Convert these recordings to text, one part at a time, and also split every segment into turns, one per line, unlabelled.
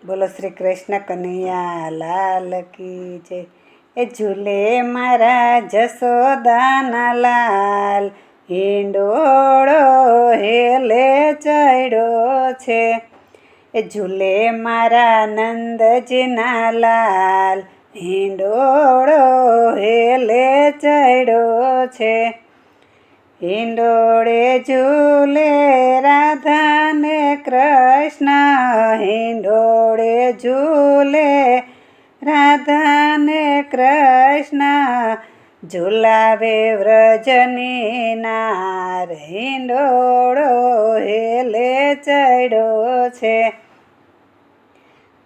બોલો શ્રી કૃષ્ણ કનૈયા લાલ કી જય। એ ઝૂલે મારા જશોદાના લાલ, હિંડોળો હેલે ચડ્યો છે। એ ઝૂલે મારા નંદજીના લાલ, હિંડોળો હેલે ચડ્યો છે। હિંડોળે ઝૂલે રાધા ને કૃષ્ણ, હિંડોળે ઝૂલે રાધા ને કૃષ્ણ, ઝૂલાવે વ્રજની નાર, હિંડોળો હેલે ચડ્યો છે।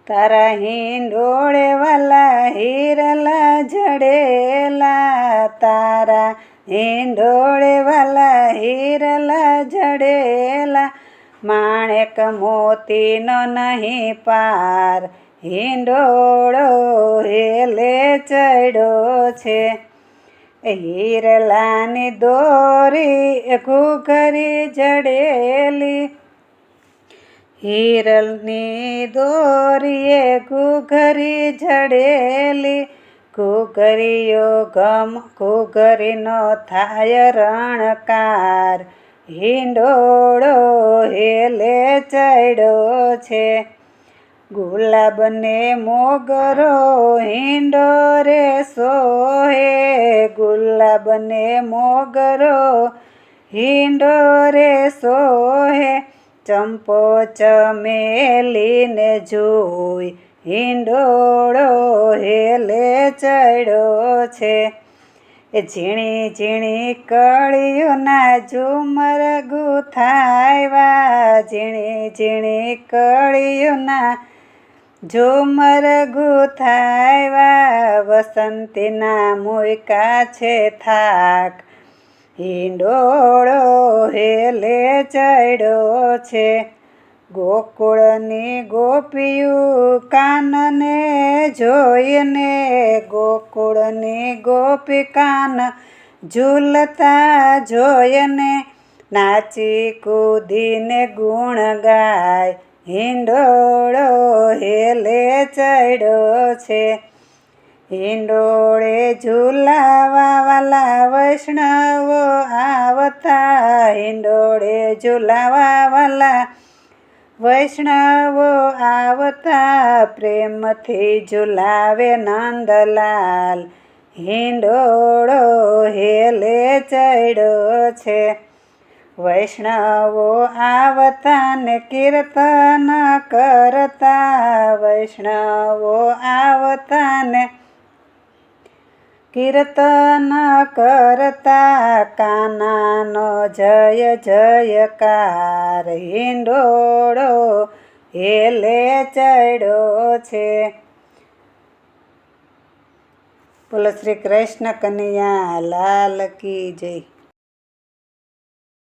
તારા હિંડોળે વાલા હિરલા જડેલા, તારા હિંડોળે વાલા હિરલા જડેલા, માણેક મોતીનો નહીં પાર, હિંડોળો હેલે ચડ્યો છે। હિરલાની દોરી ઘૂઘરી જડેલી, હિરલની દોરીએ ઘૂઘરી જડેલી, ઘૂઘરીનો થાય રણકાર, હિંડોળો હેલે ચડ્યો છે। ગુલાબને મોગરો હિંડોરે સોહે, ગુલાબને મોગરો હિંડોરે સોહે, ચંપો ચમેલીને જોઈ, હિંડોળો હેલે ચડ્યો છે। એ ઝીણી ઝીણી કળીઓના ઝુમર ગુથાવ્યા, ઝીણી ઝીણી કળીઓના ઝુમર ગુથાવ્યા, વસંતીના મૂક્યા છે થાક, હિંડોળો હેલે ચડ્યો છે। ગોકુળની ગોપીયું કાનને જોઈને, ગોકુળની ગોપી કાન ઝૂલતા જોઈને, નાચી કૂદીને ગુણ ગાય, હિંડોળો હેલે ચડ્યો છે। હિંડોળે ઝૂલાવા વાલા વૈષ્ણવો આવતા, હિંડોળે ઝૂલાવા વાલા વૈષ્ણવો આવતા, પ્રેમથી ઝૂલાવે નંદલાલ, હિંડોળો હેલે ચડ્યો છે। વૈષ્ણવો આવતા ને કીર્તન કરતા, વૈષ્ણવો આવતા ને કીર્તન કરતા, કાનાનો જય જયકાર, હિંડોળો હેલે ચડ્યો છે। બોલો શ્રી કૃષ્ણ કનૈયા લાલ કી જય।